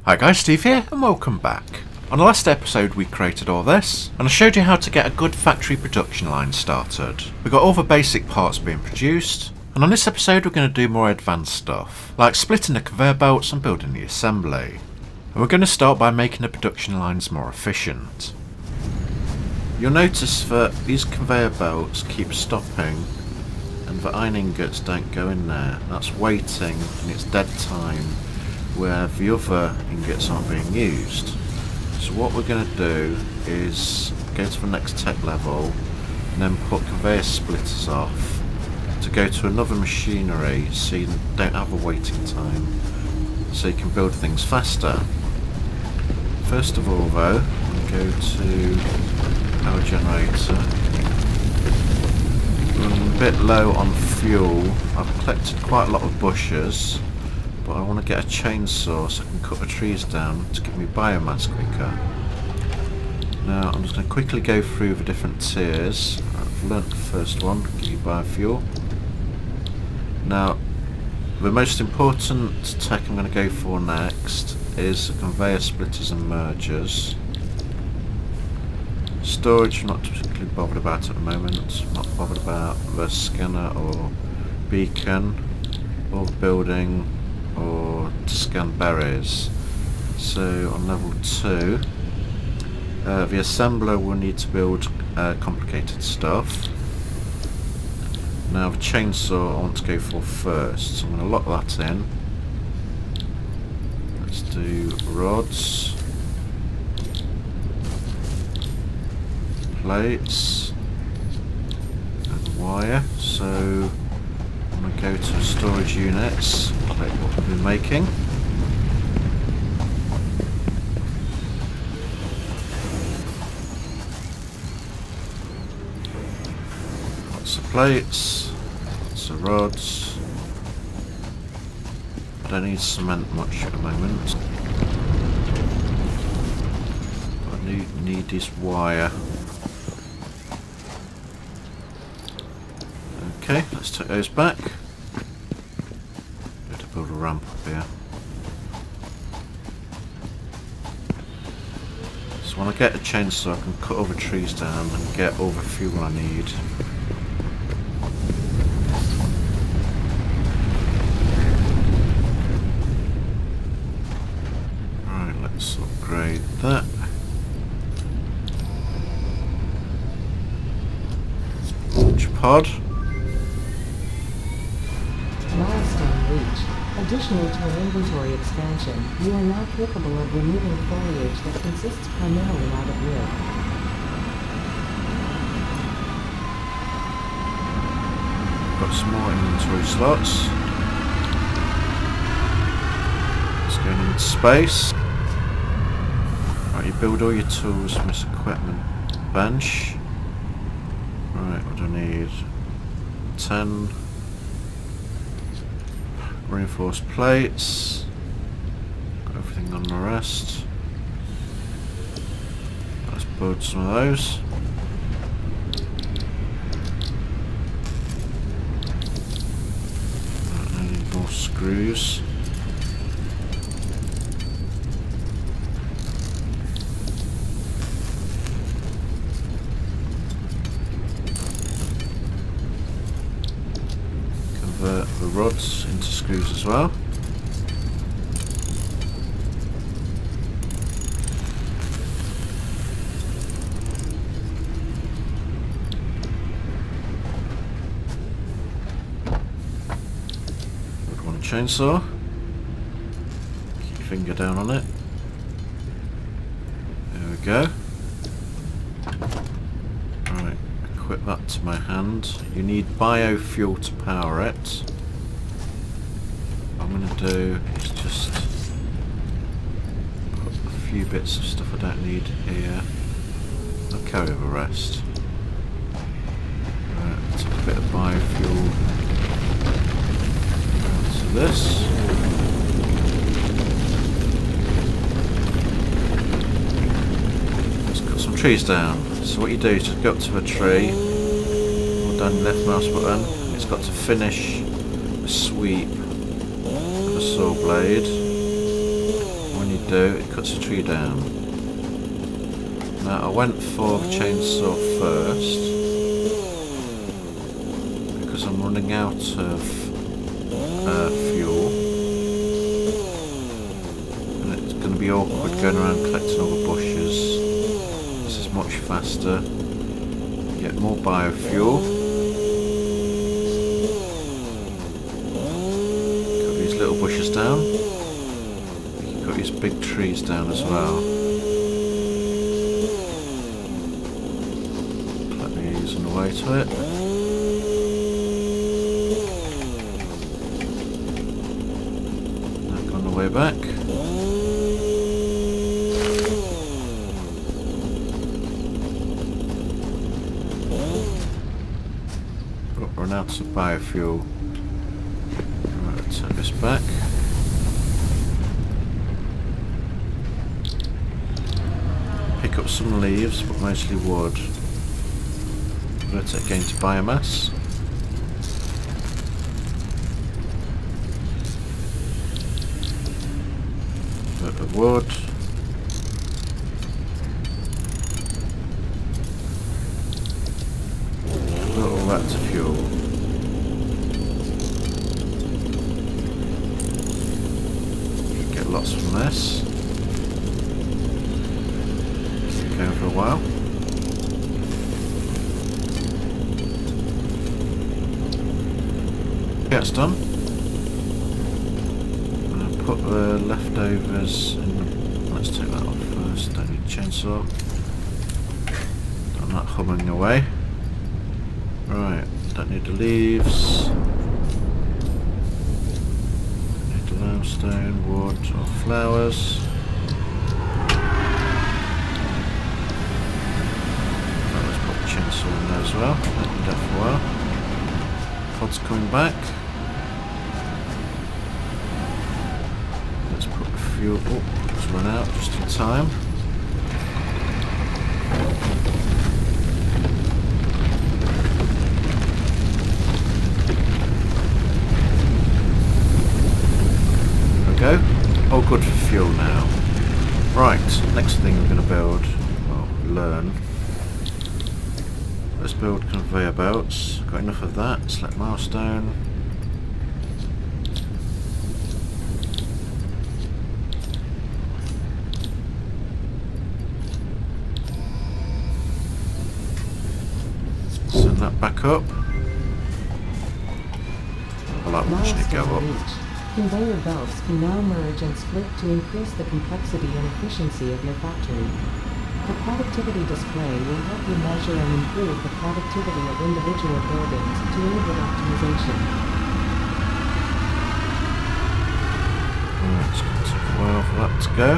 Hi guys, Steve here and welcome back. On the last episode we created all this and I showed you how to get a good factory production line started. We got all the basic parts being produced, and on this episode we're going to do more advanced stuff, like splitting the conveyor belts and building the assembly. And we're going to start by making the production lines more efficient. You'll notice that these conveyor belts keep stopping and the iron ingots don't go in there. That's waiting and it's dead time where the other ingots aren't being used. So what we're going to do is go to the next tech level and then put conveyor splitters off to go to another machinery so you don't have a waiting time, so you can build things faster. First of all though, I'm going to go to power generator. I'm a bit low on fuel. I've collected quite a lot of bushes, but I want to get a chainsaw so I can cut the trees down to give me biomass quicker. Now I'm just going to quickly go through the different tiers. I've learnt the first one, give you biofuel. Now the most important tech I'm going to go for next is the conveyor splitters and mergers. Storage I'm not particularly bothered about at the moment. I'm not bothered about the scanner or beacon or building or to scan berries. So on level 2 the assembler will need to build complicated stuff. Now the chainsaw I want to go for first, so I'm going to lock that in. Let's do rods, plates and wire. So I'm going to go to storage units, collect what we've been making. Lots of plates, lots of rods. I don't need cement much at the moment. I need this wire. Okay, let's take those back. Got to build a ramp up here. So when I get a chainsaw I can cut all the trees down and get all the fuel I need. Right, let's upgrade that. Launch pod. Milestone reached. Additional to an inventory expansion, you are now capable of removing foliage that consists primarily out of wood. Got some more inventory slots. Let's go into space. Right, you build all your tools from this equipment bench. Right, what do I need? 10 reinforced plates. Got everything on the rest. Let's build some of those. Right, I need more screws. Convert the rods into screws as well. Put one chainsaw. Keep your finger down on it. There we go. Right, equip that to my hand. You need biofuel to power it. What I'm going to do is just put a few bits of stuff I don't need here. I'll carry the rest. Right, take a bit of biofuel onto this. Let's cut some trees down. So what you do is just go up to a tree, hold down your left mouse button, and it's got to finish the sweep with a saw blade. When you do, do, it cuts the tree down. Now I went for the chainsaw first because I'm running out of fuel, and it's going to be awkward going around collecting all the bushes. This is much faster. Get more biofuel. Cut these little bushes down. You can cut these big trees down as well. Collect these on the way to it. Now go on the way back. Run out of biofuel. Right, let's turn this back. Pick up some leaves, but mostly wood. Convert it again to biomass. Convert the wood. Convert all that to fuel. Get lots from this. Keep going for a while. Yeah, it's done. I'm going to put the leftovers in the... Let's take that off first. Don't need a chainsaw. I'm not humming away. Right, don't need the leaves. Don't need the limestone, wood or flowers. Right, let's put the chainsaw in there as well. Let me do that for a while. Pod's coming back. Let's put the fuel. Oh, it's run out just in time. Go. All good for fuel now. Right, next thing we're going to build, well, learn. Let's build conveyor belts. Got enough of that. Select milestone. Send that back up. I like watching it go up. Conveyor belts can now merge and split to increase the complexity and efficiency of your factory. The productivity display will help you measure and improve the productivity of individual buildings to aid with optimization. Alright, it's going to take a while for that to go.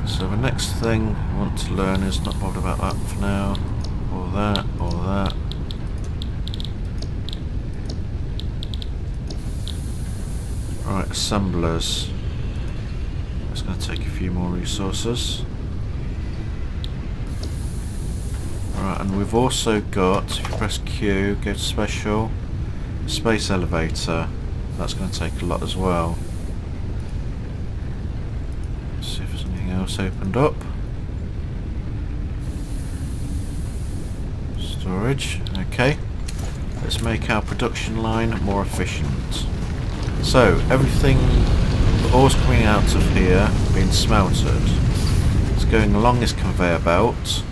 So the next thing I want to learn is not bothered about that for now. Or that, or that. Right, assemblers. It's going to take a few more resources. Right, and we've also got, if you press Q, go to special, space elevator. That's going to take a lot as well. Let's see if there's anything else opened up. Storage, okay. Let's make our production line more efficient. So, everything, the ore's coming out of here, being smelted. It's going along this conveyor belt,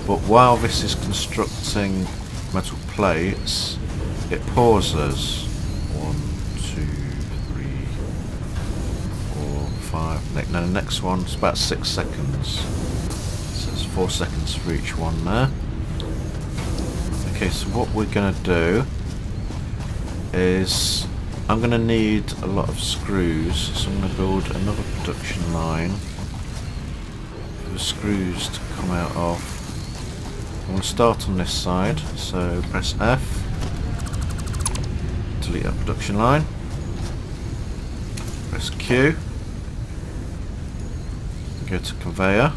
but while this is constructing metal plates, it pauses. 1, 2, 3, 4, 5. Now the next one's about 6 seconds. So it's 4 seconds for each one there. Okay, so what we're going to do is I'm going to need a lot of screws, so I'm going to build another production line for the screws to come out of. I'm going to start on this side, so press F, delete that production line, press Q, go to conveyor.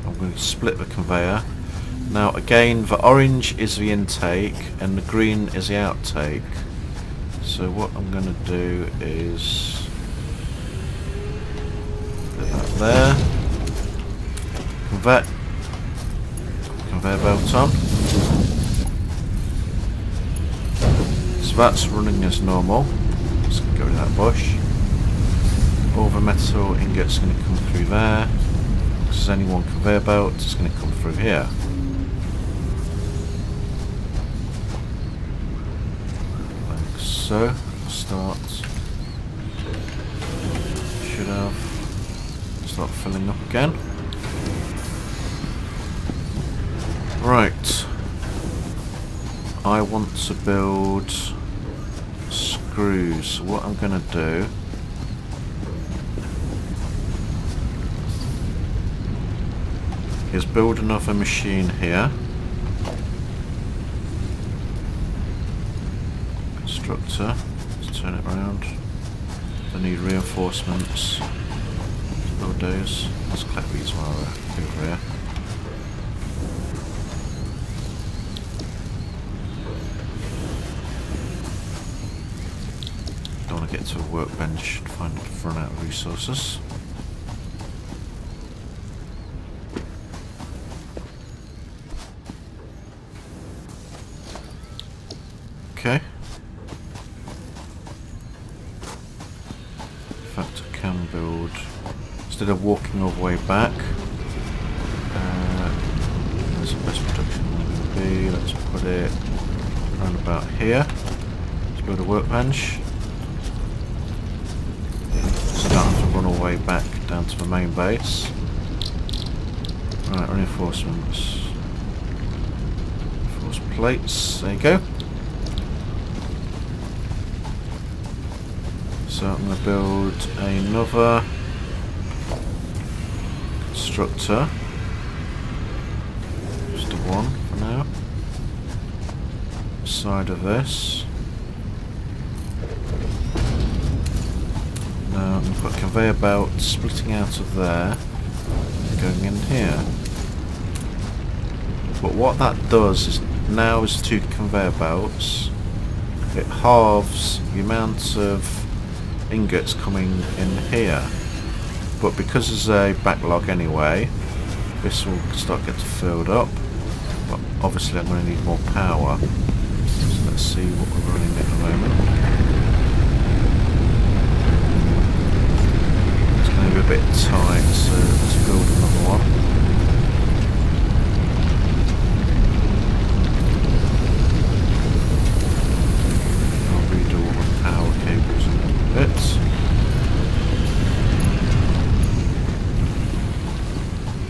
I'm going to split the conveyor. Now again, the orange is the intake and the green is the outtake. So what I'm going to do is there. Conveyor belt on. So that's running as normal. Just gonna go to that bush. All the metal ingots are going to come through there. Because there's only one conveyor belt, it's going to come through here. Like so. Start. Should have. Start filling up again. Right. I want to build screws. So what I'm going to do is build another machine here. Constructor. Let's turn it around. I need reinforcements to build those. Let's collect these while we're over here. Don't want to get to a workbench and run out of resources. Okay. In fact, I can build, instead of walking all the way back, where's the best production going to be? Let's put it around about here. Let's build a workbench. So I don't have to run all the way back down to the main base. Right, reinforcements. Reinforced plates, there you go. So I'm going to build another constructor, just a one for now, side of this. Now I've got a conveyor belt splitting out of there and going in here. But what that does is, now is two conveyor belts, it halves the amount of ingots coming in here, but because there's a backlog anyway, this will start getting filled up. But obviously I'm going to need more power, so let's see what we're running at the moment. It's going to be a bit tight, so let's build another one. Bits.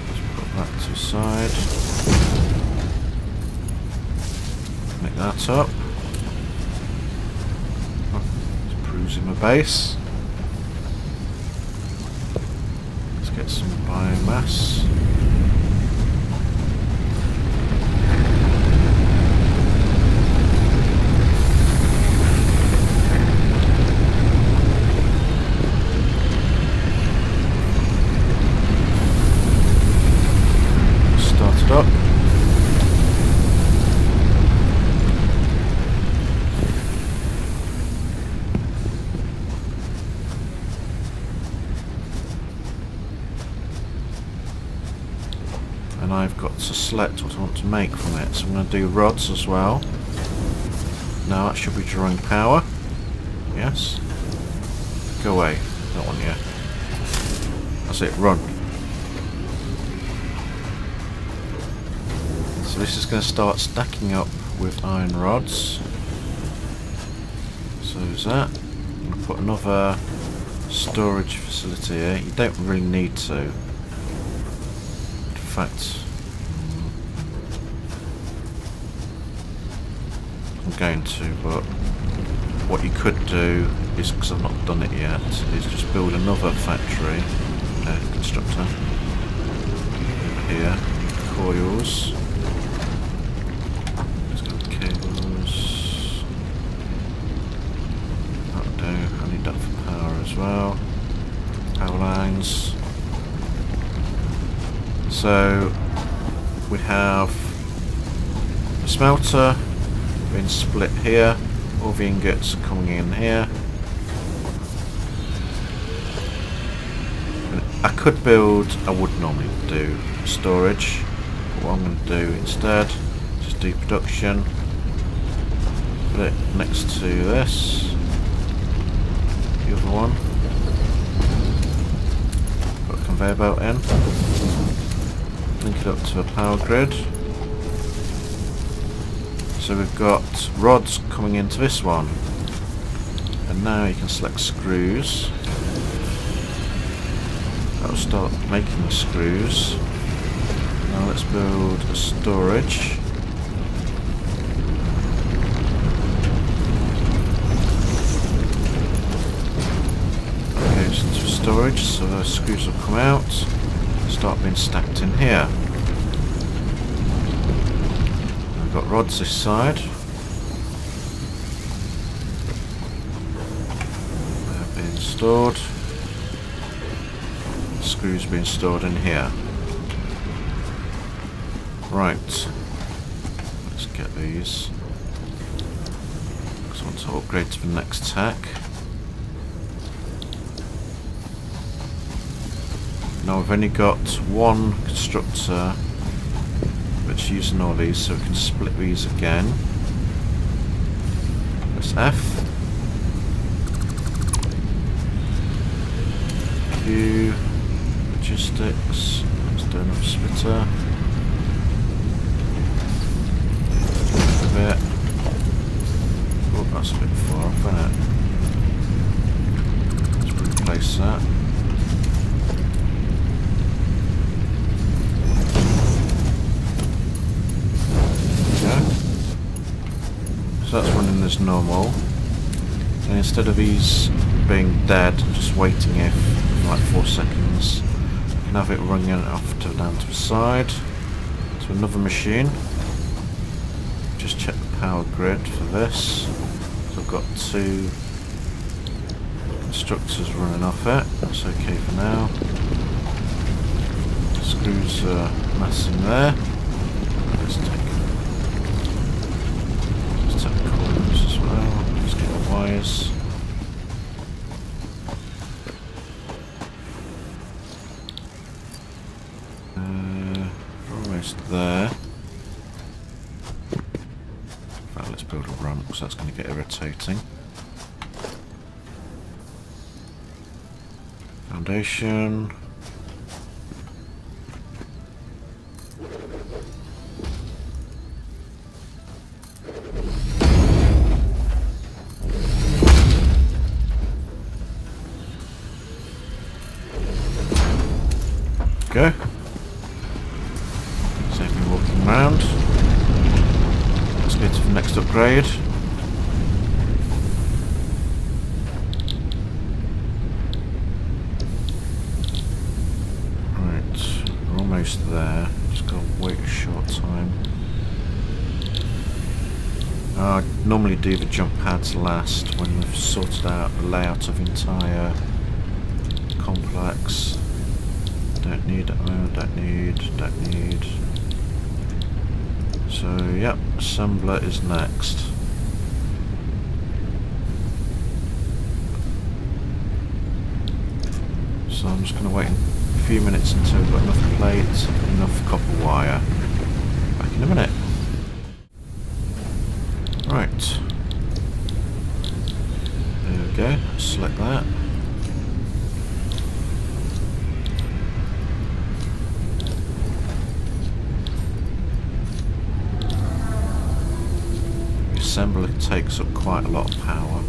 Let's put that to the side. Make that up. Oh, it's bruising my base. Let's get some biomass. Up. And I've got to select what I want to make from it, so I'm going to do rods as well. Now that should be drawing power. Yes. Go away. That one, yeah. That's it, run. So this is going to start stacking up with iron rods. So there's that. I'm going to put another storage facility here. You don't really need to. In fact, I'm going to, but what you could do is, because I've not done it yet, is just build another factory, constructor, here, coils. Well, power lines. So we have the smelter being split here, all the ingots coming in here. I could build, I would normally do storage, but what I'm going to do instead is just do production, put it next to this, the other one, put a conveyor belt in, link it up to a power grid. So we've got rods coming into this one, and now you can select screws. That'll start making the screws. Now let's build a storage. That goes into storage, so those screws will come out, start being stacked in here. Got rods this side. They're being stored. Screws being stored in here. Right. Let's get these. Because I want to upgrade to the next tack. Now we've only got one constructor that's using all these, so we can split these again. Press F. Q. Logistics. Let's do another splitter. A bit. Oh, that's a bit far off, isn't it? Let's replace that. So that's running as normal, and instead of these being dead, just waiting here for like 4 seconds, I can have it running off to down to the side to another machine. Just check the power grid for this. So I've got 2 constructors running off it. That's okay for now. Screws are massing there. Let's take the coils as well. Let's get the wires. Almost there. Right, let's build a ramp because that's going to get irritating. Foundation. Go. Save me walking around. Let's go to the next upgrade. Right, we're almost there. Just gotta wait a short time. I normally do the jump pads last when we've sorted out the layout of the entire complex. Don't need at the moment, don't need. So, yep, assembler is next. So I'm just going to wait a few minutes until we've got enough plate, enough copper wire. Back in a minute. Right. There we go, select that. Assembly takes up quite a lot of power.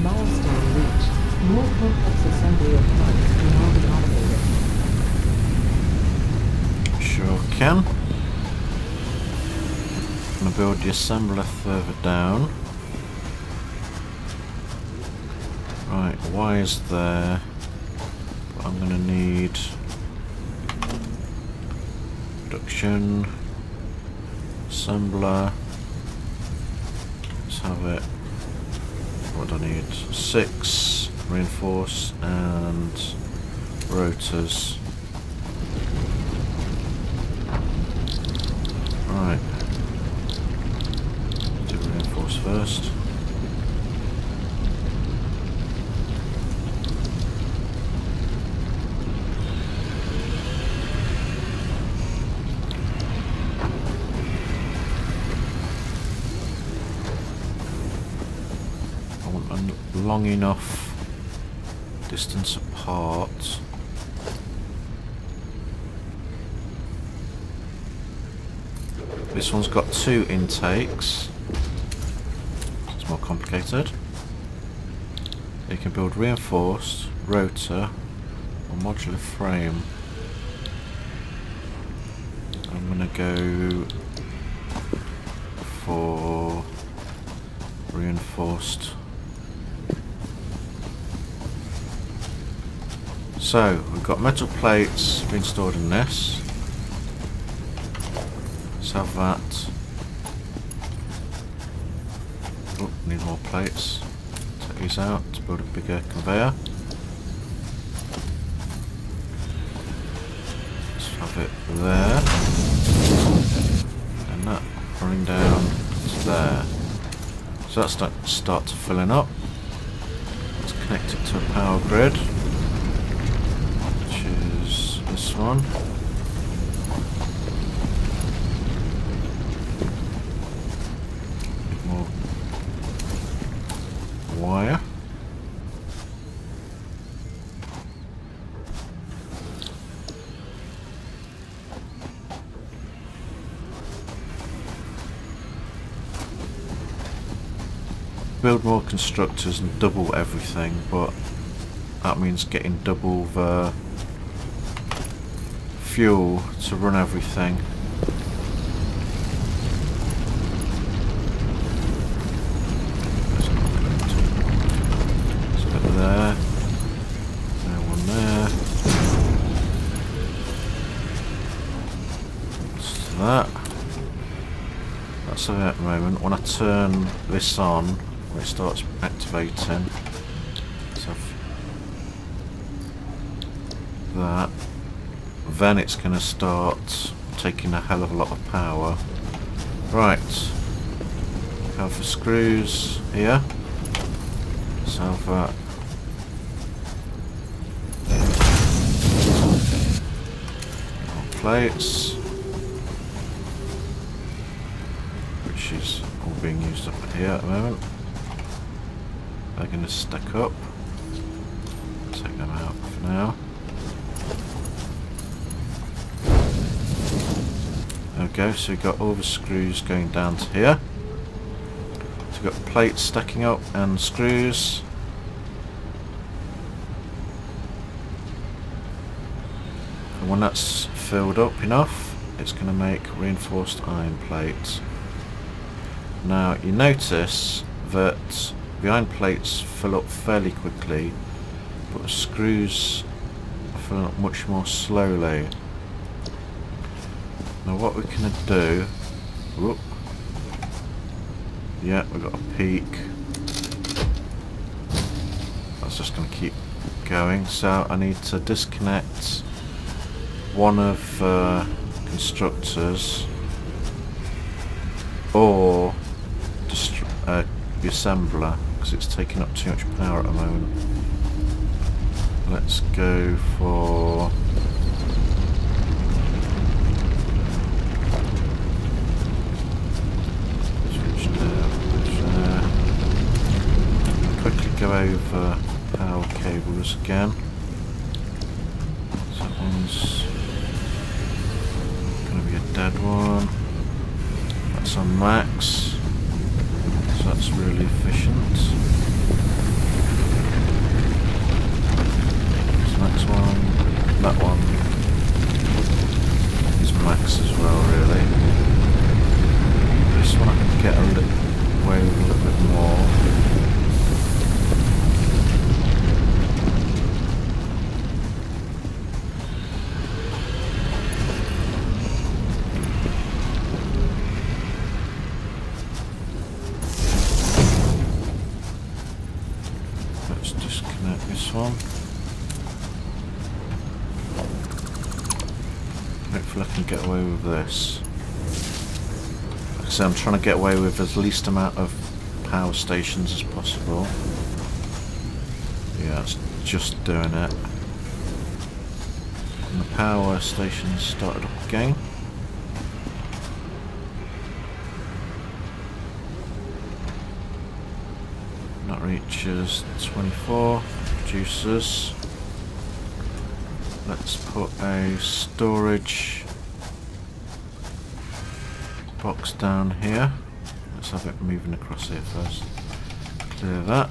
Milestone reached. More complex assembly of parts can now be automated. Sure can. I'm going to build the assembler further down. Right, wires there. But I'm going to need production, assembler. Let's have it. What do I need? 6 reinforce and rotors. Right. Do reinforce first. long enough distance apart. This one's got 2 intakes. It's more complicated. You can build reinforced, rotor, or modular frame. I'm gonna go for reinforced. So we've got metal plates being stored in this. Let's have that. Oh, need more plates. Take these out to build a bigger conveyor. Let's have it there. And that running down to there. So that's start to filling up. Let's connect it to a power grid, which is this one. More wire. Build more constructors and double everything, but that means getting double the fuel to run everything. There's a bit there, one there. So that's it at the moment. When I turn this on, it starts activating, so that, then it's going to start taking a hell of a lot of power. Right, have the screws here, let's have that. More plates, which is all being used up here at the moment. They're going to stack up. Take them out for now. There we go, so we've got all the screws going down to here. So we've got plates stacking up and screws. And when that's filled up enough, it's going to make reinforced iron plates. Now you notice that the iron plates fill up fairly quickly, but the screws fill up much more slowly. Now what we're going to do, whoop, yeah, we've got a peak. That's just going to keep going, so I need to disconnect one of the constructors or the assembler, because it's taking up too much power at the moment. Let's go for switch there. Quickly go over power cables again. So that one's going to be a dead one. That's on max. So that's really efficient. This next one, that one is max as well, really. This one I can get away with a little bit more. One. Hopefully I can get away with this. Like I said, I'm trying to get away with as least amount of power stations as possible. Yeah, it's just doing it. And the power station started up again. Not reaches 24 producers. Let's put a storage box down here. Let's have it moving across here first. Clear that.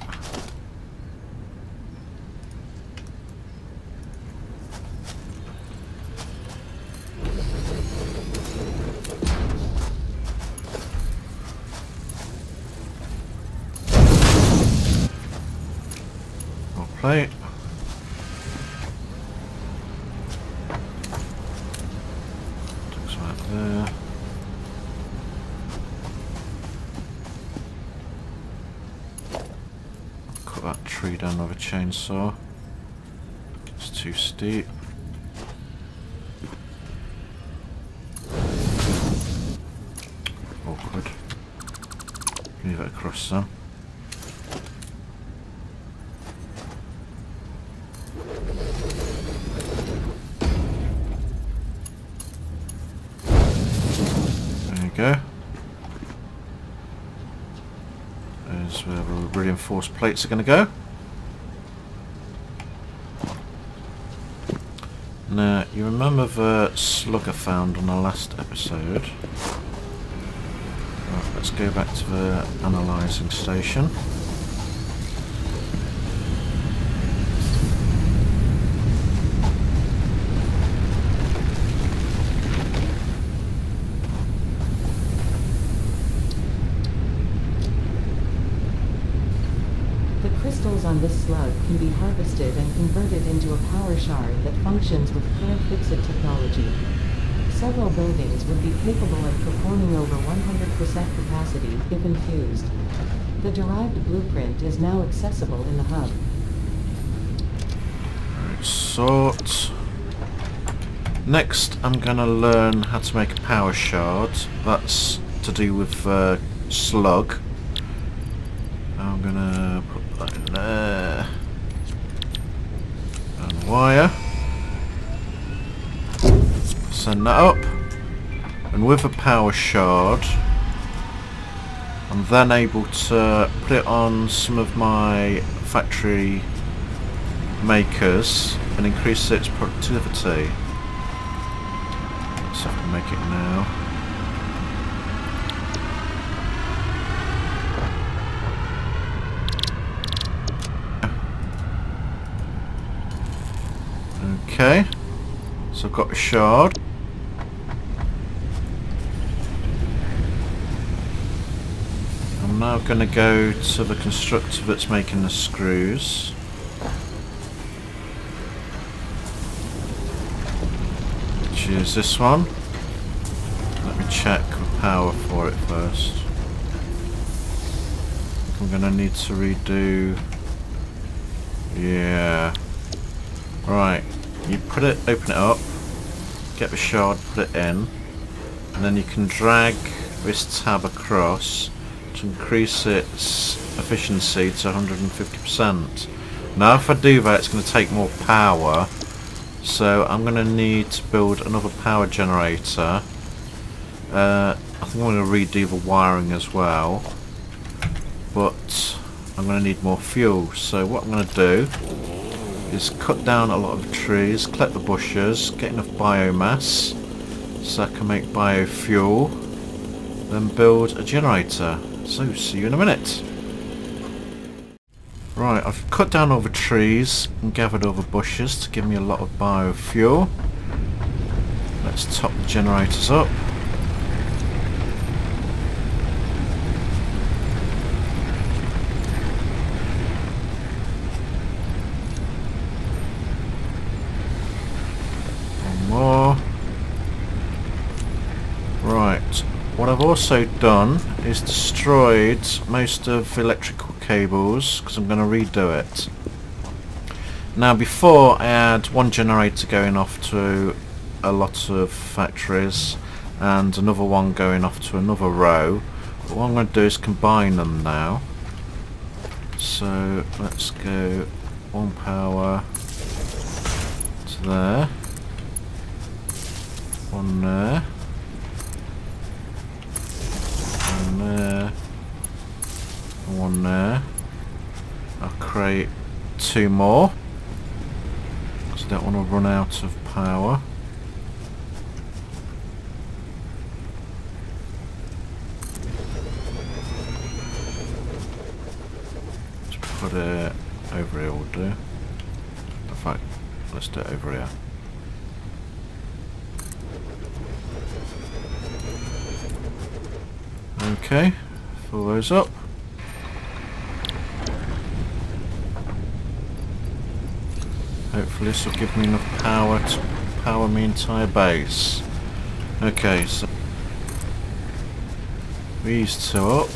More plate. Looks like there. That tree down with a chainsaw. It's too steep. Awkward. Move it across some. There you go. There's where the reinforced plates are going to go. Now, you remember the slug I found on the last episode? Right, let's go back to the analysing station. Crystals on this slug can be harvested and converted into a power shard that functions with current fixit technology. Several buildings would be capable of performing over 100% capacity if infused. The derived blueprint is now accessible in the hub. Right, sort. Next, I'm going to learn how to make a power shard. That's to do with slug. I'm going to put that in there. And wire. Send that up. And with a power shard, I'm then able to put it on some of my factory makers and increase its productivity. So I can make it now. Okay, so I've got a shard. I'm now going to go to the constructor that's making the screws. Which is this one. Let me check the power for it first. I'm going to need to redo... Yeah. Right. You put it, open it up, get the shard, put it in, and then you can drag this tab across to increase its efficiency to 150%. Now if I do that, it's going to take more power, so I'm going to need to build another power generator. I think I'm going to redo the wiring as well, but I'm going to need more fuel, so what I'm going to do is cut down a lot of the trees, collect the bushes, get enough biomass so I can make biofuel, then build a generator. So see you in a minute. Right, I've cut down all the trees and gathered all the bushes to give me a lot of biofuel. Let's top the generators up. More. Right, what I've also done is destroyed most of the electrical cables because I'm going to redo it. Now before I had one generator going off to a lot of factories and another one going off to another row, but what I'm going to do is combine them now. So let's go one power to there. One there, one there, one there, create 2 more, because I don't want to run out of power. Let's put it over here, will do. In fact, let's do it over here. Okay, fill those up. Hopefully this will give me enough power to power my entire base. Okay, so these 2 up.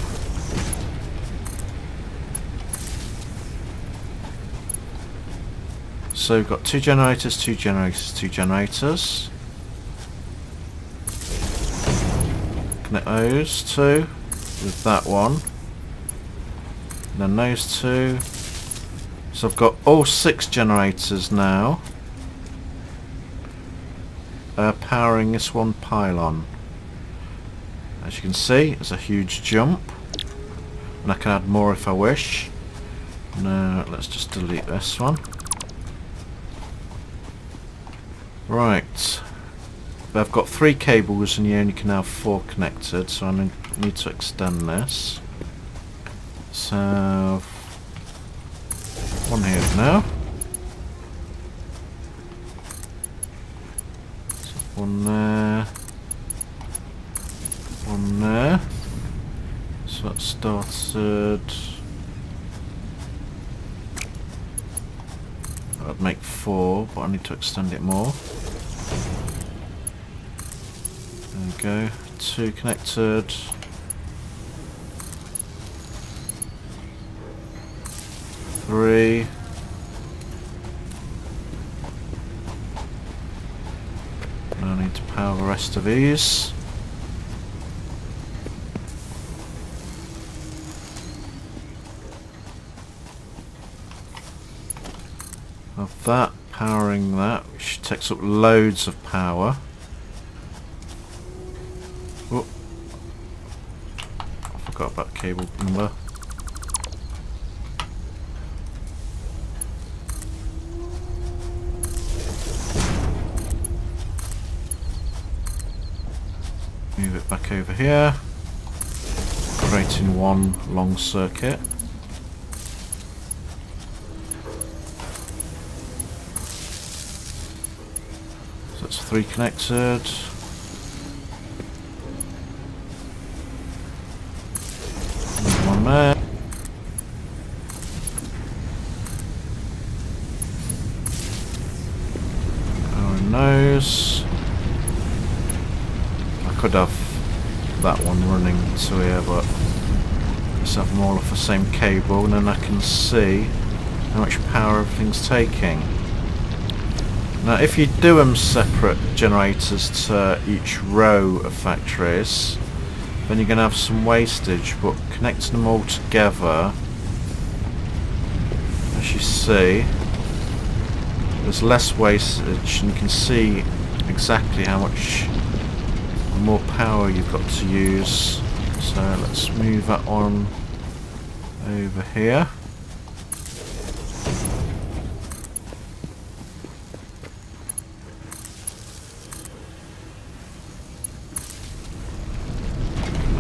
So we've got 2 generators, 2 generators, 2 generators. Connect those 2 with that one. And then those 2. So I've got all 6 generators now powering this one pylon. As you can see, it's a huge jump, and I can add more if I wish. Now let's just delete this one. Right, but I've got 3 cables and you only can have 4 connected, so I need to extend this. Let's have one here now. So one there. One there. So that started. I'd make 4, but I need to extend it more. There we go. 2 connected. 3. Now I need to power the rest of these. Of that, powering that, which takes up loads of power. Oh, I forgot about cable number. Move it back over here, creating one long circuit. So that's 3 connected. And 1 there. Powering those. I could have that one running to here, but let's have them all off the same cable, and then I can see how much power everything's taking. Now if you do them separate generators to each row of factories, then you're going to have some wastage, but connecting them all together, as you see, there's less wastage, and you can see exactly how much more power you've got to use. So let's move that on over here.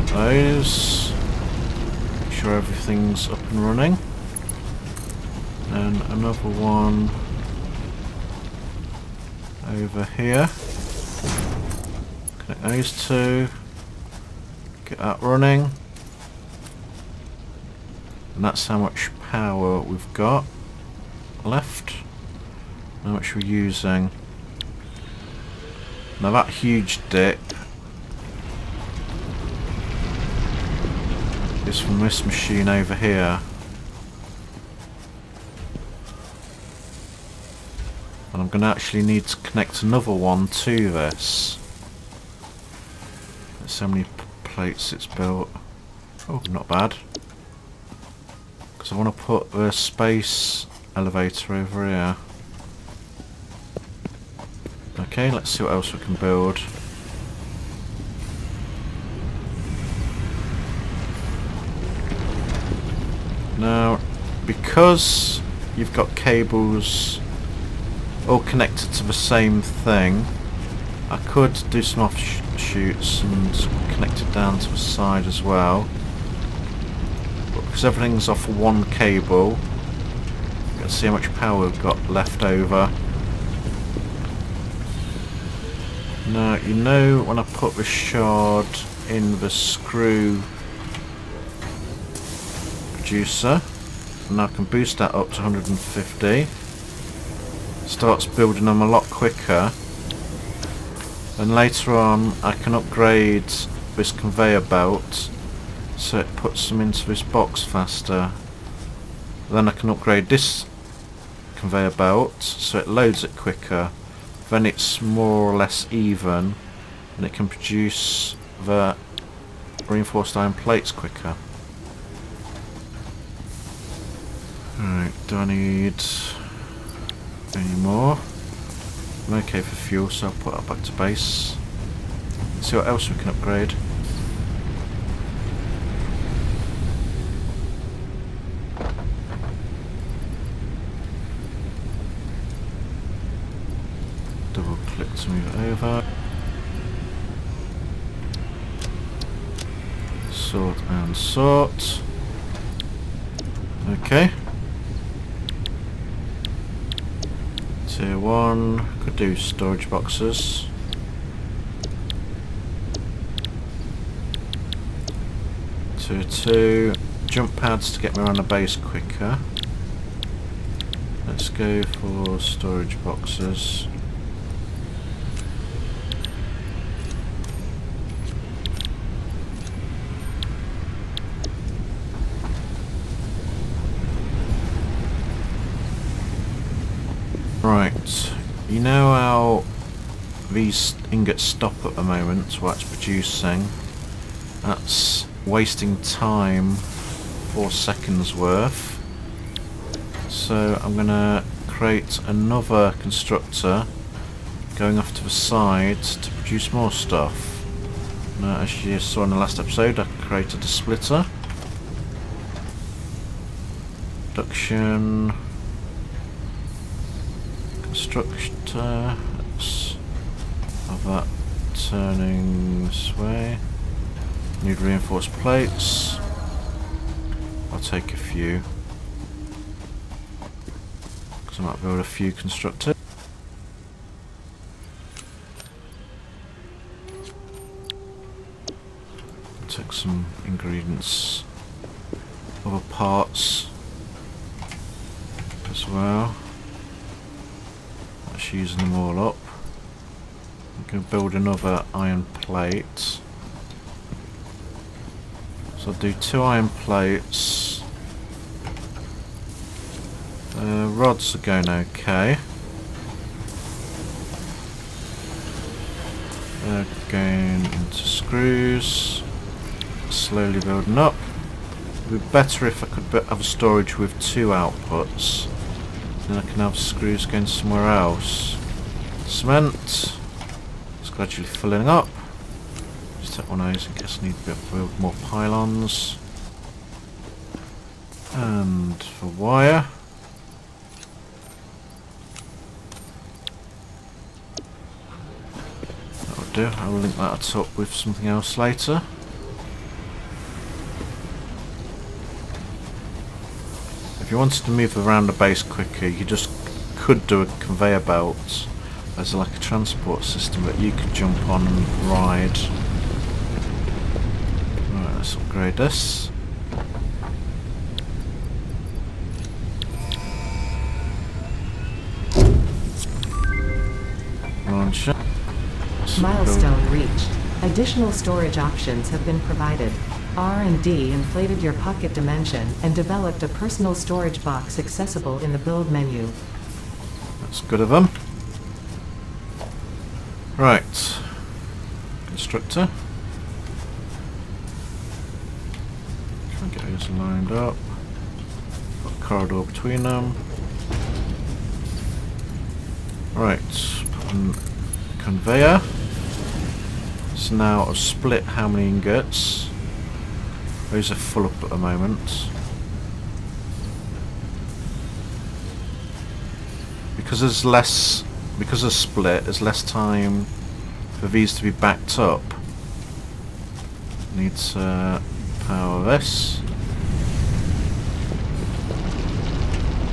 Those. Make sure everything's up and running. And another one over here. Connect those 2. Get that running. And that's how much power we've got left. How much we're using. Now that huge dip is from this machine over here. And I'm going to actually need to connect another one to this. There's so many plates it's built. Oh, not bad. Because I want to put the space elevator over here. Okay, let's see what else we can build. Now, because you've got cables all connected to the same thing, I could do some offshoots and connect it down to the side as well. But because everything's off one cable, you can see how much power we've got left over. Now, you know when I put the shard in the screw producer, and I can boost that up to 150, starts building them a lot quicker, and later on I can upgrade this conveyor belt so it puts them into this box faster. Then I can upgrade this conveyor belt so it loads it quicker, then it's more or less even and it can produce the reinforced iron plates quicker. Alright, do I need any more? I'm okay for fuel, so I'll put that back to base. Let's see what else we can upgrade. Double click to move it over. Sort and sort. Okay. Tier 1, could do storage boxes. Tier 2, jump pads to get me around the base quicker. Let's go for storage boxes. Right, you know how these ingots stop at the moment while it's producing? That's wasting time, 4 seconds worth. So I'm going to create another constructor going off to the side to produce more stuff. Now, as you saw in the last episode, I created a splitter. Production. Constructor, let's have that turning this way. Need reinforced plates. I'll take a few, because I might build a few constructors. Take some ingredients, other parts as well. Using them all up. I'm going to build another iron plate. So I'll do 2 iron plates. Rods are going okay. They're going into screws. Slowly building up. It would be better if I could have a storage with 2 outputs. Then I can have screws going somewhere else. Cement. It's gradually filling up. Just take one of those in case I need to build more pylons. And for wire. That will do. I will link that up with something else later. If you wanted to move around the base quicker, you just could do a conveyor belt as like a transport system that you could jump on and ride. Right, let's upgrade this. Launcher. Milestone reached. Additional storage options have been provided. R&D inflated your pocket dimension and developed a personal storage box accessible in the build menu. That's good of them. Right. Constructor. Try and get those lined up. Got a corridor between them. Right. Put on conveyor. So now I've split how many ingots. Those are full up at the moment. because there's less, because of split, there's less time for these to be backed up. Need to power this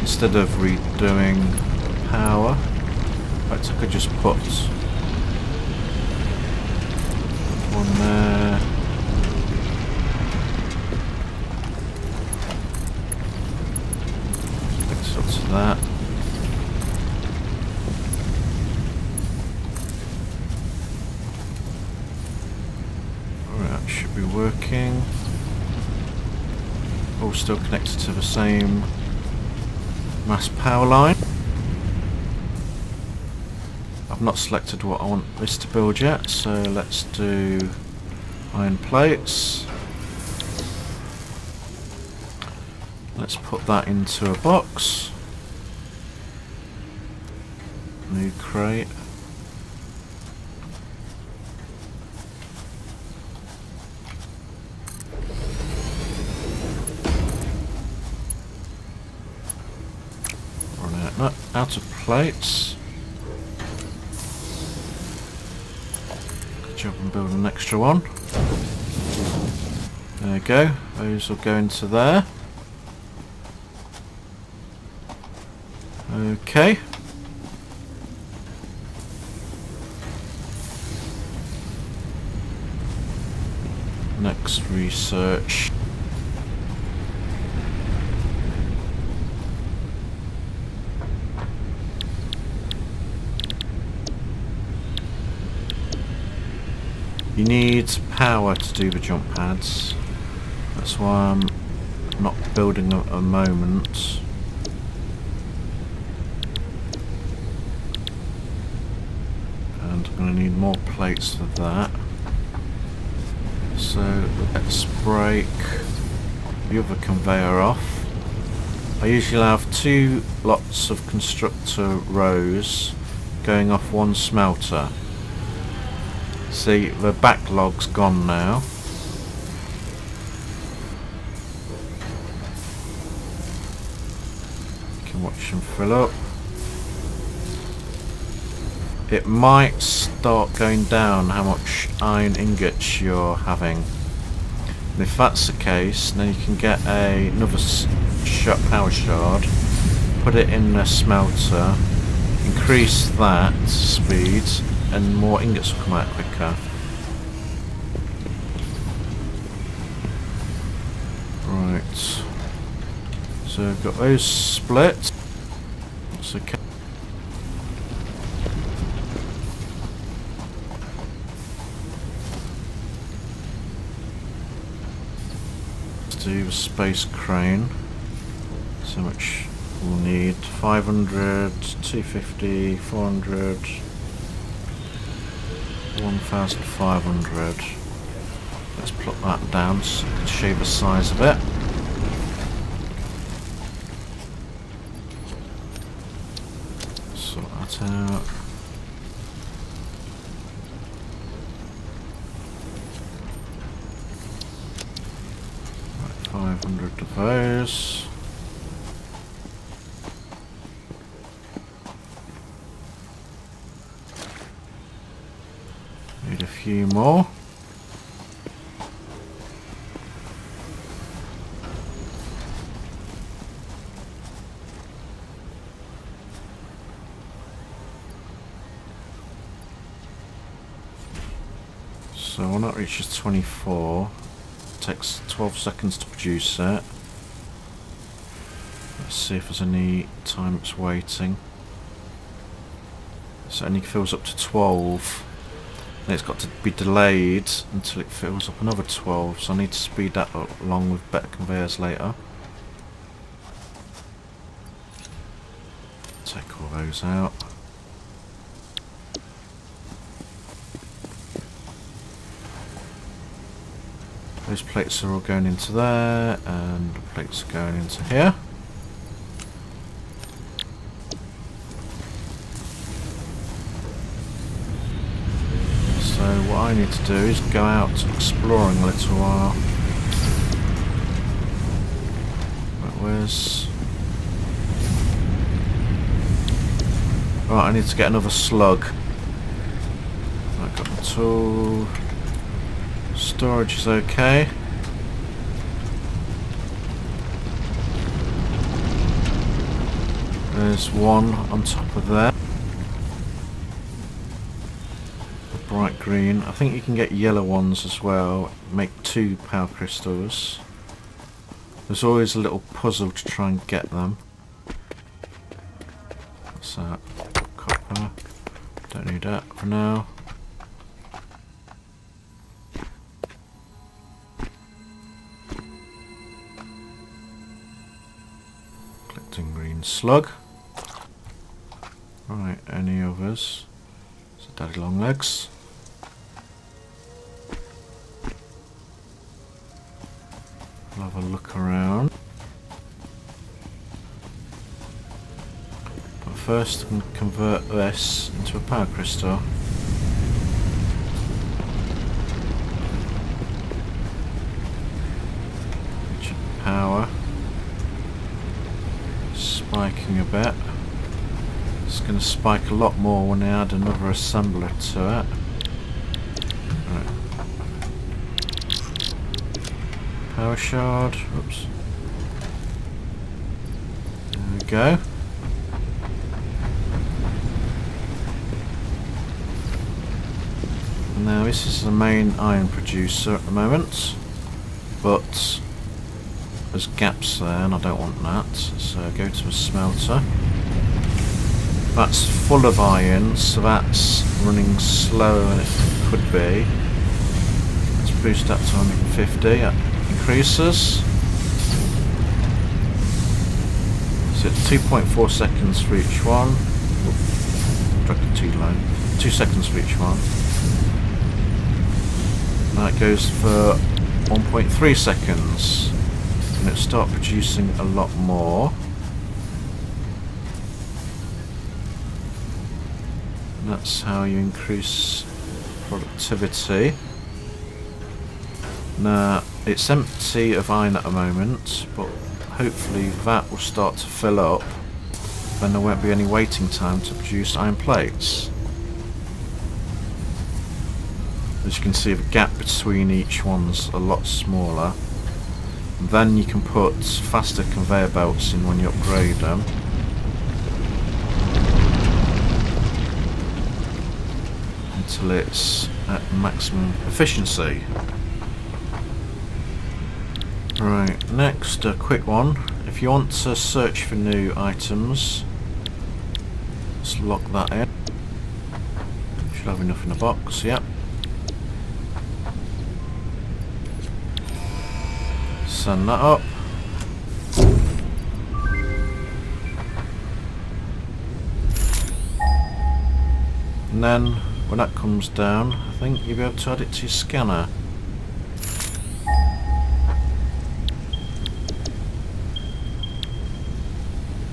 instead of redoing power. In fact, I could just put one there. Mix up to that. Alright, should be working. All still connected to the same mass power line. I've not selected what I want this to build yet, so let's do iron plates. Let's put that into a box. New crate. Run out of plates. Good job on building an extra one. There we go. Those will go into there. Okay. Next research. You need power to do the jump pads. That's why I'm not building at the moment. And I'm going to need more plates for that. So let's break the other conveyor off. I usually have 2 lots of constructor rows going off one smelter. See, the backlog's gone now. You can watch them fill up. It might start going down how much iron ingots you're having. And if that's the case, then you can get another power shard, put it in a smelter, increase that speed, and more ingots will come out quicker. Right. So we've got those split. That's okay. Do the space crane. So much we'll need: 500, 250, 400, 1500. Let's plot that down so I can show you the size of it. Sort that out. 500 of those. Need a few more. So when that reaches 24, takes 12 seconds to produce it. Let's see if there's any time it's waiting. So it only fills up to 12. And it's got to be delayed until it fills up another 12. So I need to speed that up along with better conveyors later. Take all those out. Those plates are all going into there, and the plates are going into here. So what I need to do is go out exploring a little while. Right, where's... Right, I need to get another slug. Right, got the tool. Storage is okay. There's one on top of there. Bright green. I think you can get yellow ones as well. Make 2 power crystals. There's always a little puzzle to try and get them. What's that? Copper. Don't need that for now. Collecting green slug. Right, any others? So daddy long legs. I'll have a look around. But first I can convert this into a power crystal. Which power. Spiking a bit. It's going to spike a lot more when I add another assembler to it. Right. Power shard. Oops. There we go. Now this is the main iron producer at the moment, but there's gaps there and I don't want that, so go to a smelter. That's full of iron, so that's running slower than it could be. Let's boost that to 150, that increases. So it's 2.4 seconds for each one. Drag the 2 line. 2 seconds for each one. And that goes for 1.3 seconds. And it'll start producing a lot more. And that's how you increase productivity. Now, it's empty of iron at the moment, but hopefully that will start to fill up. Then there won't be any waiting time to produce iron plates. As you can see, the gap between each one's a lot smaller. And then you can put faster conveyor belts in when you upgrade them. Until it's at maximum efficiency. Right, next, a quick one. If you want to search for new items, let's lock that in. Should have enough in the box, yep. Send that up. And then, when that comes down, I think you'll be able to add it to your scanner.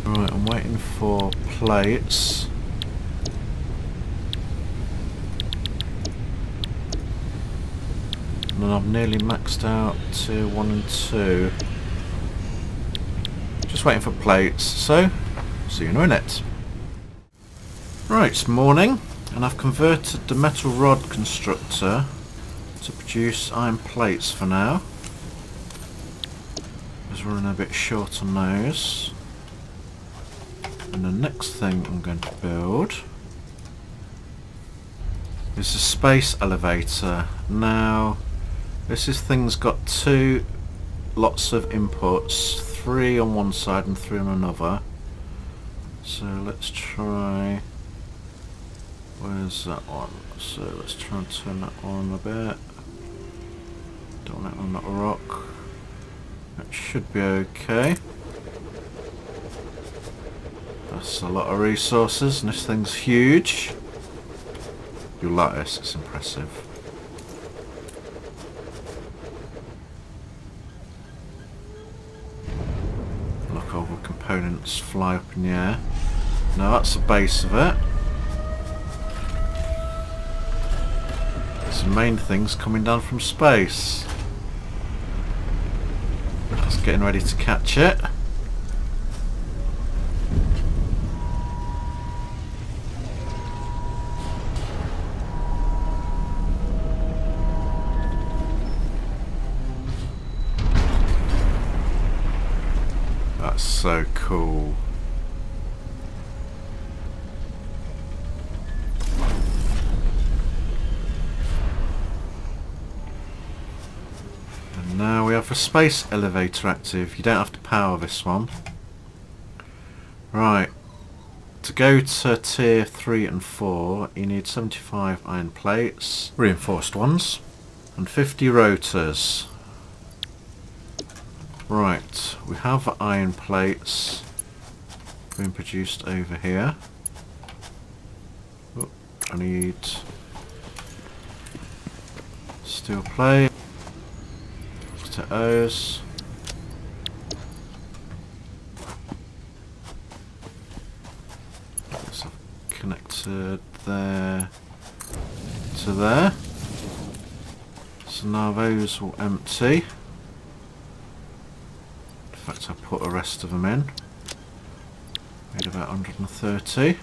Right, I'm waiting for plates. And then I've nearly maxed out tier 1 and 2. Just waiting for plates, so see you in a minute. Right, it's morning, and I've converted the metal rod constructor to produce iron plates for now. I was running a bit short on those. And the next thing I'm going to build is a space elevator. Now, this thing's got 2 lots of inputs, 3 on one side and 3 on another. So let's try, where's that one? So let's try and turn that on a bit. Don't want that on that rock. That should be okay. That's a lot of resources, and this thing's huge. You'll like this, it's impressive. Look, all the components fly up in the air. Now that's the base of it. There's the main things coming down from space. It's getting ready to catch it. so cool. And now we have a space elevator active. You don't have to power this one. Right. To go to tier 3 and 4, you need 75 iron plates, reinforced ones, and 50 rotors. Right, we have iron plates being produced over here. Oh, I need steel plate, potatoes. So I've connected there to there. So now those will empty. In fact, I put the rest of them in. Made about 130.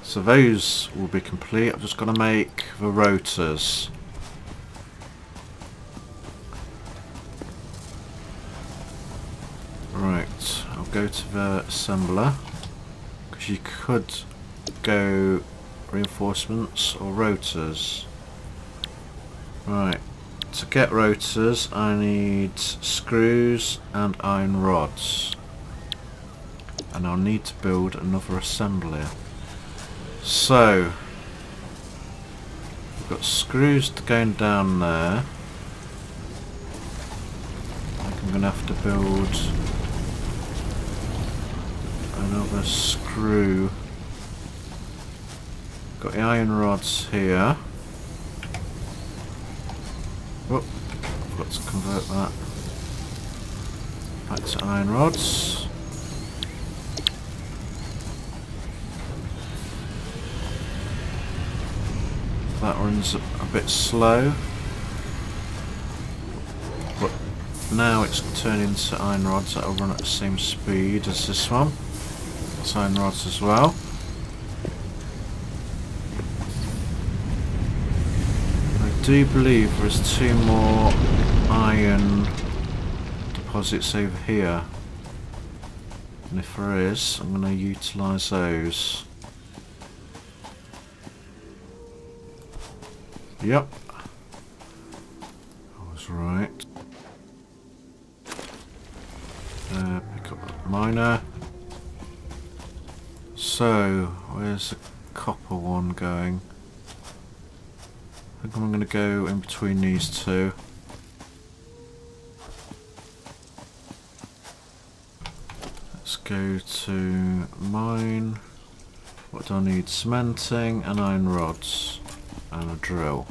So those will be complete. I've just got to make the rotors. Right, I'll go to the assembler, because you could go reinforcements or rotors. Right. To get rotors, I need screws and iron rods, and I'll need to build another assembly. So we've got screws going down there. I think I'm going to have to build another screw. Got the iron rods here. Oh, I've got to convert that back to iron rods. That runs a bit slow, but now it's turning to iron rods that will run at the same speed as this one. It's iron rods as well. I do believe there's 2 more iron deposits over here, and if there is, I'm going to utilise those. Yep, I was right. Pick up that miner. So, where's the copper one going? I think I'm going to go in between these two. Let's go to mine. What do I need? Cementing and iron rods and a drill.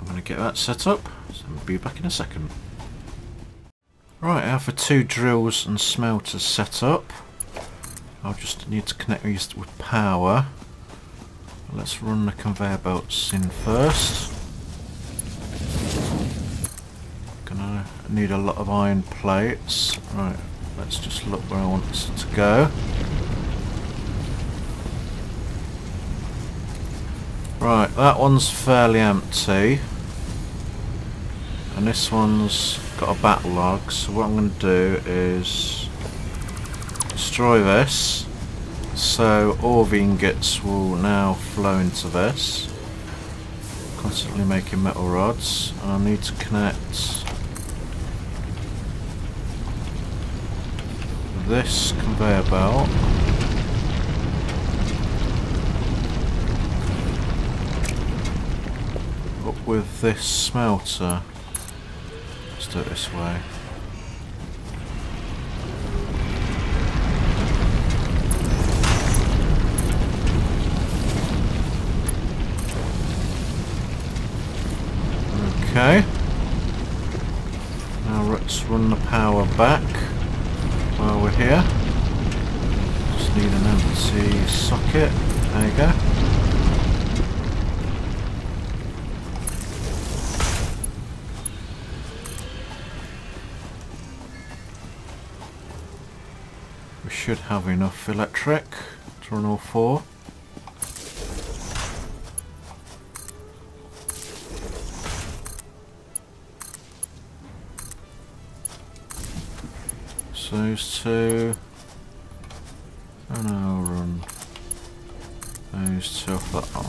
I'm going to get that set up, so I'll be back in a second. Right, I have the 2 drills and smelters set up. I'll just need to connect these with power. Let's run the conveyor belts in first. Gonna need a lot of iron plates. Right, let's just look where I want it to go. Right, that one's fairly empty. And this one's got a backlog, so what I'm going to do is destroy this, so all the ingots will now flow into this, constantly making metal rods. And I need to connect this conveyor belt up with this smelter. Let's do it this way. Okay. Now let's run the power back while we're here. Just need an empty socket. There you go. We should have enough electric to run all 4. So those two, and I'll run those two off that one.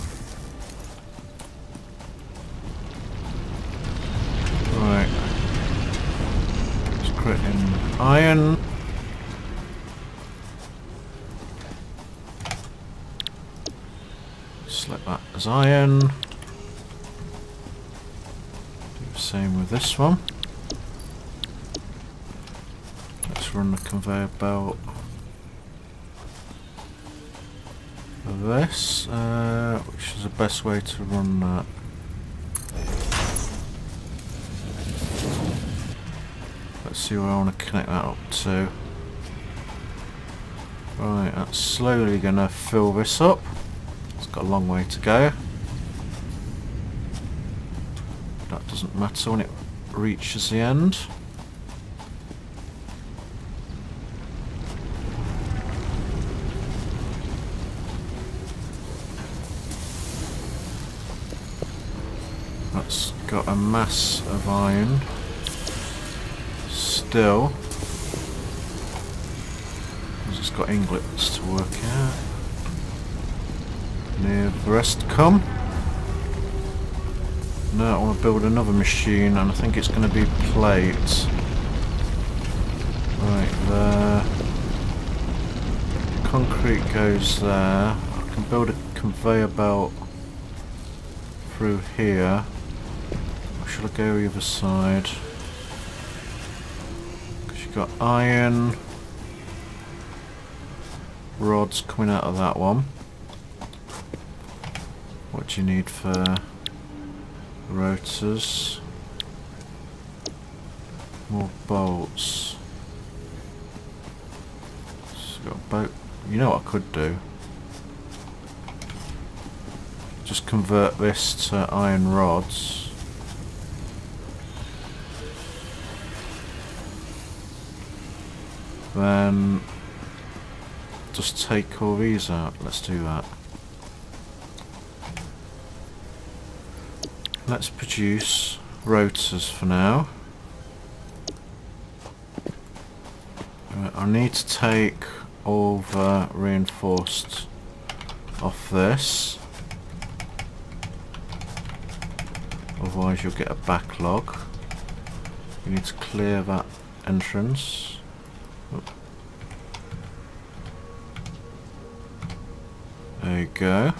Right, let's create in iron. Select that as iron. Do the same with this one. Let's run the conveyor belt for this. Which is the best way to run that? Let's see where I want to connect that up to. Right, that's slowly going to fill this up. It's got a long way to go. That doesn't matter when it reaches the end. That's got a mass of iron still. It's got ingots to work out. Near the rest to come. Now I want to build another machine, and I think it's going to be plate. Right there. Concrete goes there. I can build a conveyor belt through here. Or should I go either side? Because you've got iron rods coming out of that one. What do you need for rotors? More bolts. So got a boat. You know what I could do? Just convert this to iron rods. Then just take all these out. Let's do that. Let's produce rotors for now. Right, I need to take all the reinforced off this. Otherwise you'll get a backlog. You need to clear that entrance. Oop. There you go.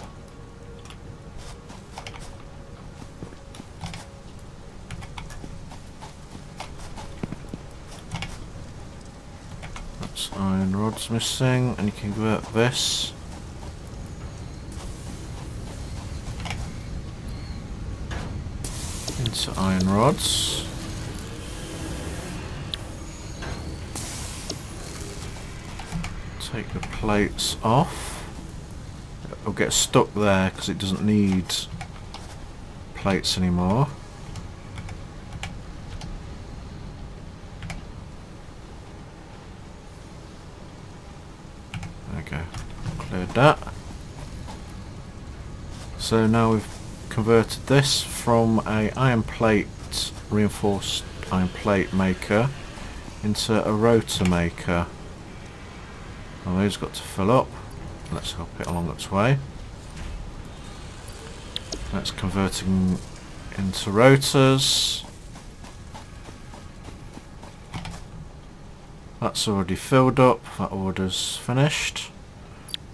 That's iron rods missing, and you can convert this. Into iron rods. Take the plates off. It'll get stuck there because it doesn't need plates anymore. There we go. Cleared that. So now we've converted this from a iron plate, reinforced iron plate maker into a rotor maker. Well, those got to fill up. Let's help it along its way. That's converting into rotors. That's already filled up. That order's finished.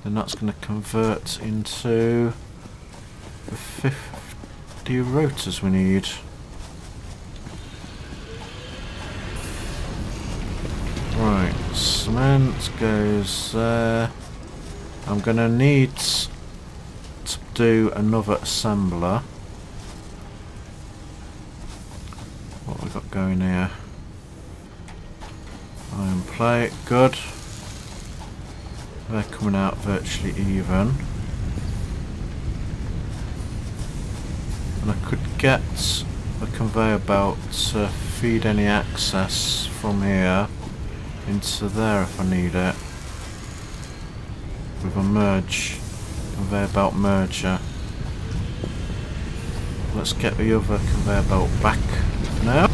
Then that's going to convert into the 50 rotors we need. Right, cement goes there. I'm going to need to do another assembler. What have we got going here? Iron plate, good. They're coming out virtually even. And I could get the conveyor belt to feed any access from here into there if I need it. With a merge, conveyor belt merger. Let's get the other conveyor belt back now.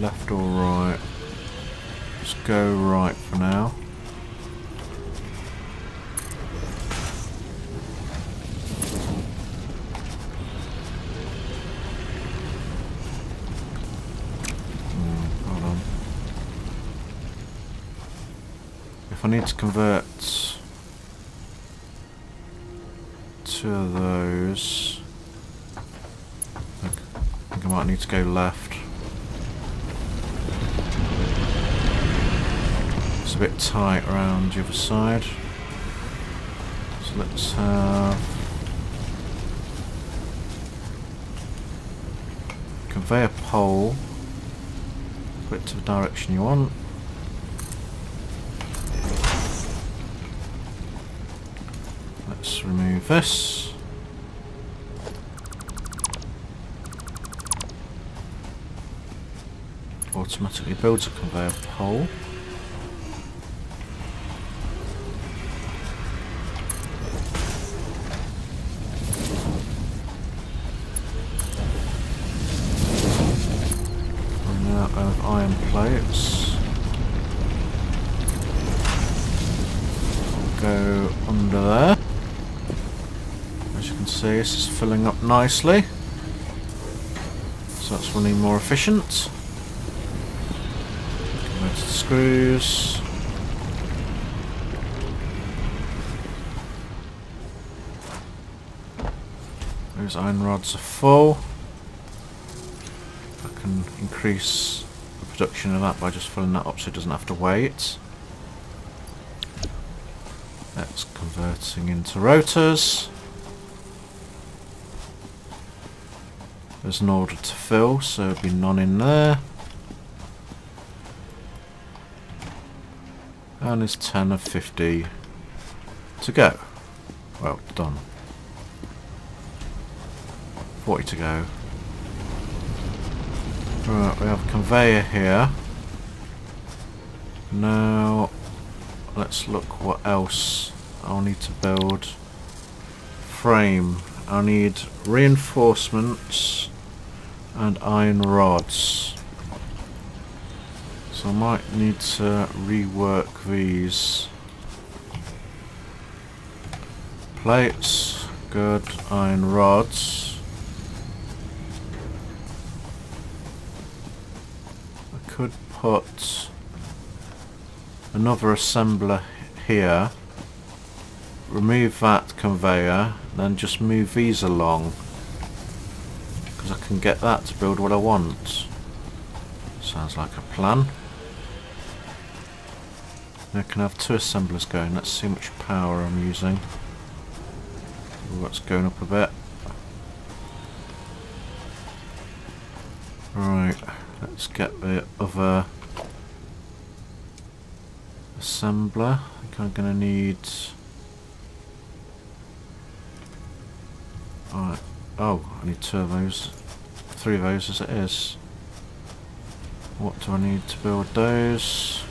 left or right? Let's go right for now. Hold on. If I need to convert two of those, I think I might need to go left. It's a bit tight around the other side. So let's have conveyor pole. Put it to the direction you want. Let's remove this. Automatically builds a conveyor pole. Run out of iron plates. I'll go under there. As you can see, this is filling up nicely, so that's running more efficient. Converted screws. Those iron rods are full. I can increase the production of that by just filling that up so it doesn't have to wait. That's converting into rotors. There's an order to fill, so there'll be none in there. And there's 10 of 50 to go. Well, done. 40 to go. Right, we have a conveyor here. Now, let's look what else I'll need to build. Frame. I'll need reinforcements and iron rods. So I might need to rework these. Plates, good, iron rods. I could put another assembler here, remove that conveyor, then just move these along, because I can get that to build what I want. Sounds like a plan. I can have two assemblers going. Let's see how much power I'm using. Ooh, that's going up a bit. Right, let's get the other assembler. I think I'm going to need... Alright. Oh, I need two of those. Three of those as it is. What do I need to build those?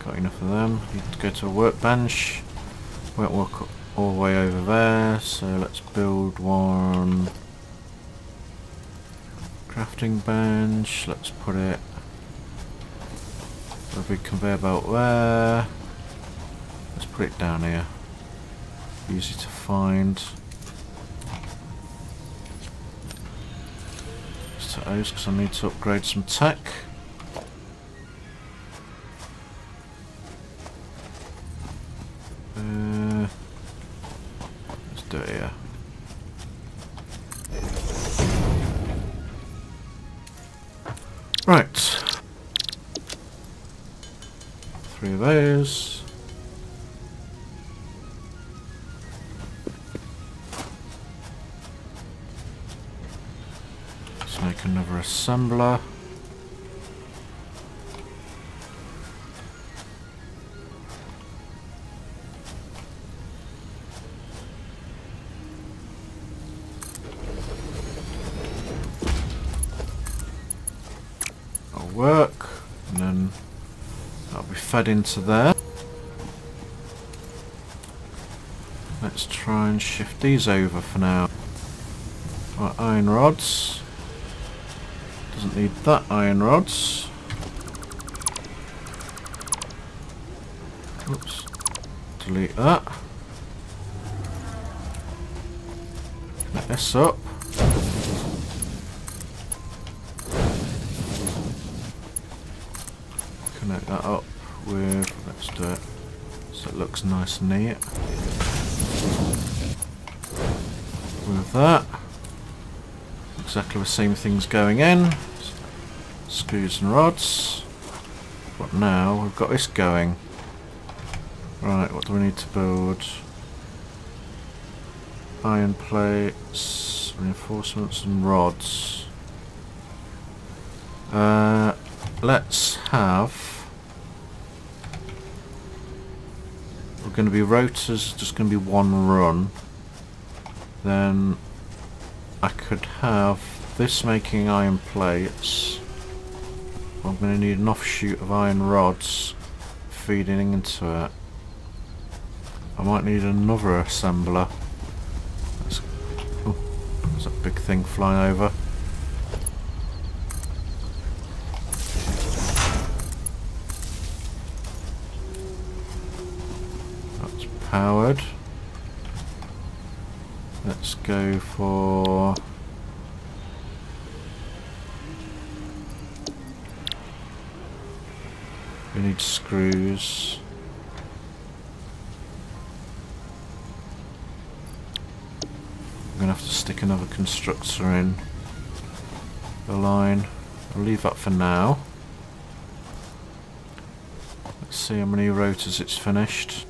Got enough of them. Need to go to a workbench. Won't walk all the way over there, so let's build one. Crafting bench. Let's put it. A big conveyor belt there. Let's put it down here. Easy to find. Just to O's because I need to upgrade some tech. Let's do it here. Right. 3 of those. Let's make another assembler. That'll work, and then that'll be fed into there. Let's try and shift these over for now. Right, iron rods. Doesn't need that iron rods. Oops. Delete that. Connect this up. Connect that up with, let's do it so it looks nice and neat. With that. Exactly the same things going in. Screws and rods. But now we've got this going. Right, what do we need to build? Iron plates, reinforcements and rods. Let's have... We're going to be rotors, just going to be one run. Then I could have this making iron plates. I'm going to need an offshoot of iron rods feeding into it. I might need another assembler. Oh, there's a big thing flying over. That's powered. Let's go for... We need screws. I'm going to have to stick another constructor in the line. I'll leave that for now. Let's see how many rotors it's finished.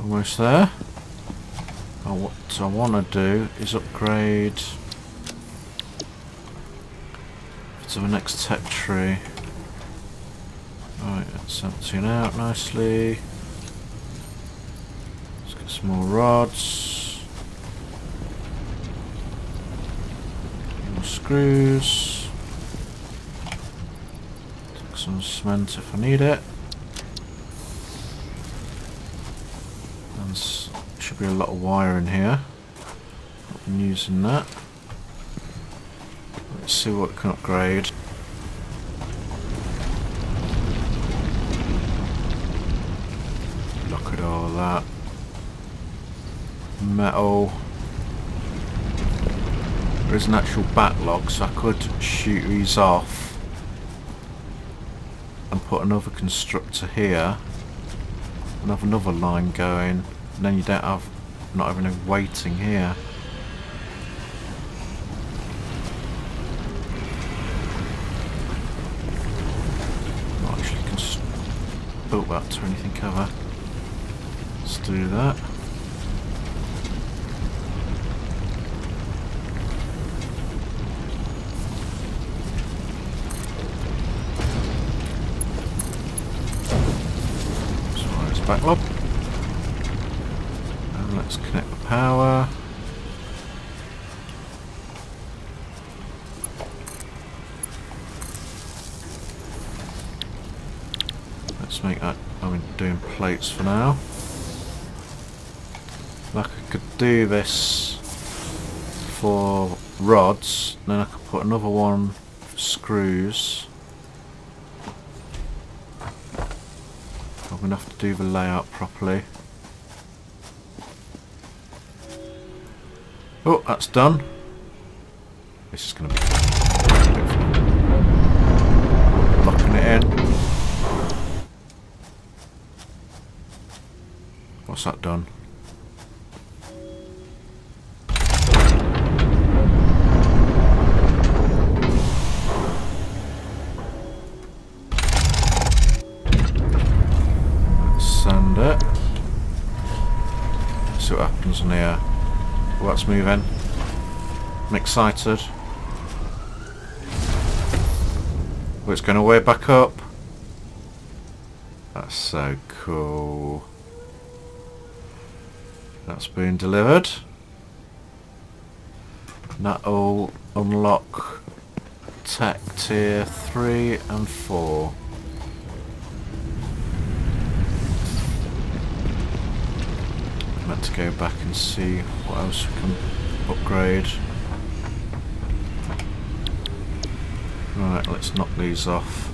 Almost there. What I want to do is upgrade to the next tech tree. Right, that's emptying out nicely. Let's get some more rods. More screws. Take some cement if I need it. And should be a lot of wire in here. I've been using that. Let's see what we can upgrade. Look at all that. Metal. There is an actual backlog, so I could shoot these off and put another constructor here and have another line going, and then you don't have not having a waiting here. Built that or anything cover. Let's do that. So where's the backlog? And let's connect the power. Let's make that, I'm doing plates for now. Like I could do this for rods, then I could put another one for screws. I'm going to have to do the layout properly. Oh, that's done. This is going to be locking it in. What's that done? Let's sand it. See what happens in here. Oh, that's moving. I'm excited. Oh, it's going way back up. That's so cool. That's being delivered. That'll unlock tech tier 3 and 4. Had to go back and see what else we can upgrade. Right, let's knock these off.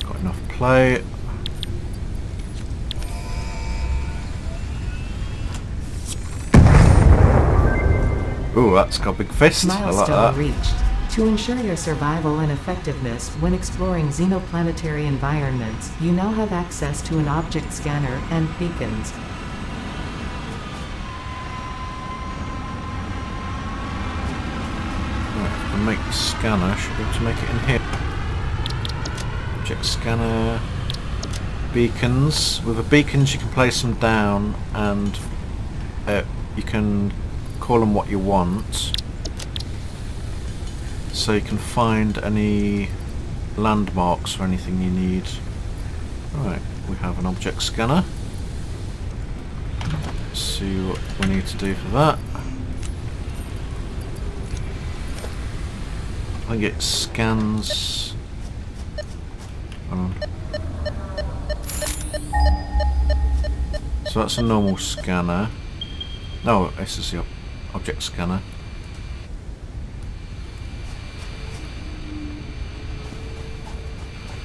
Got enough plate. Ooh, that's got a big fist. I like that. Milestone reached. To ensure your survival and effectiveness when exploring xenoplanetary environments, you now have access to an object scanner and beacons. Right, if I can make the scanner, I should be able to make it in here. Object scanner, beacons. With the beacons you can place them down and you can call them what you want. So you can find any landmarks or anything you need. Right, we have an object scanner. Let's see what we need to do for that. I think it scans. Hold on. So that's a normal scanner. No, this is the object scanner.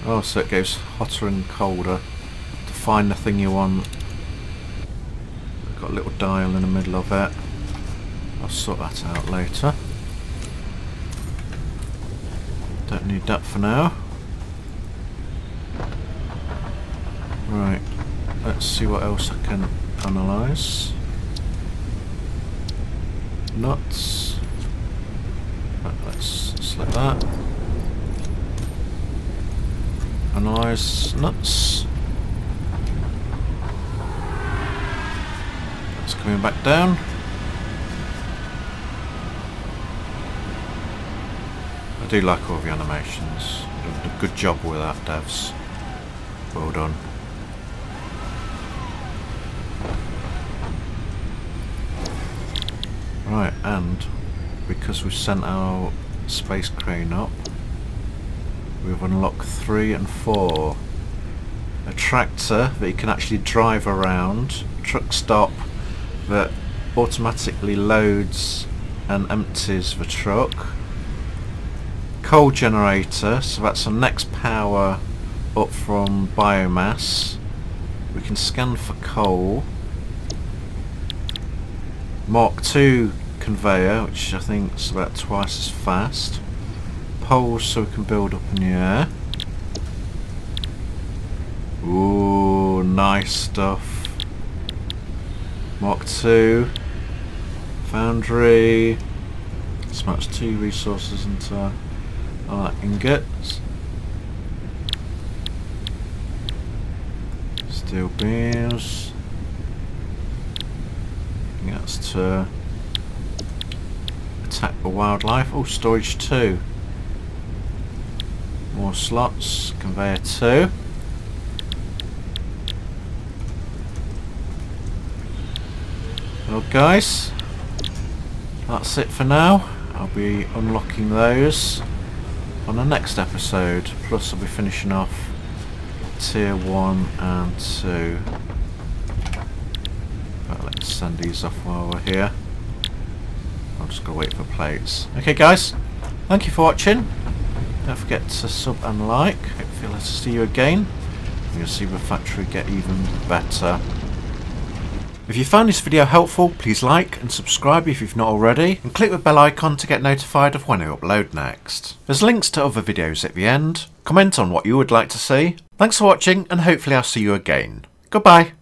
Oh, so it goes hotter and colder to find the thing you want. Got a little dial in the middle of it. I'll sort that out later. Don't need that for now. Right, let's see what else I can analyse. Nuts. Right, let's select that. Analyze nuts. That's coming back down. I do like all the animations. You've done a good job with that, devs. Well done. Right, and because we've sent our space crane up, we've unlocked 3 and 4. A tractor that you can actually drive around, a truck stop that automatically loads and empties the truck, coal generator, so that's the next power up from biomass. We can scan for coal. Mark II conveyor, which I think is about twice as fast. Poles so we can build up in the air. Ooh, nice stuff. Mark II. Foundry. Smelts 2 resources into ingots. Steel beams. That's to attack the wildlife. Oh, storage 2. More slots. Conveyor 2. Well guys, that's it for now. I'll be unlocking those on the next episode. Plus I'll be finishing off tier 1 and 2. But let's send these off while we're here. I'm just gonna wait for plates. Okay guys, thank you for watching. Don't forget to sub and like. Hopefully I'll see you again. You'll see the factory get even better. If you found this video helpful, please like and subscribe if you've not already, and click the bell icon to get notified of when I upload next. There's links to other videos at the end. Comment on what you would like to see. Thanks for watching, and hopefully I'll see you again. Goodbye.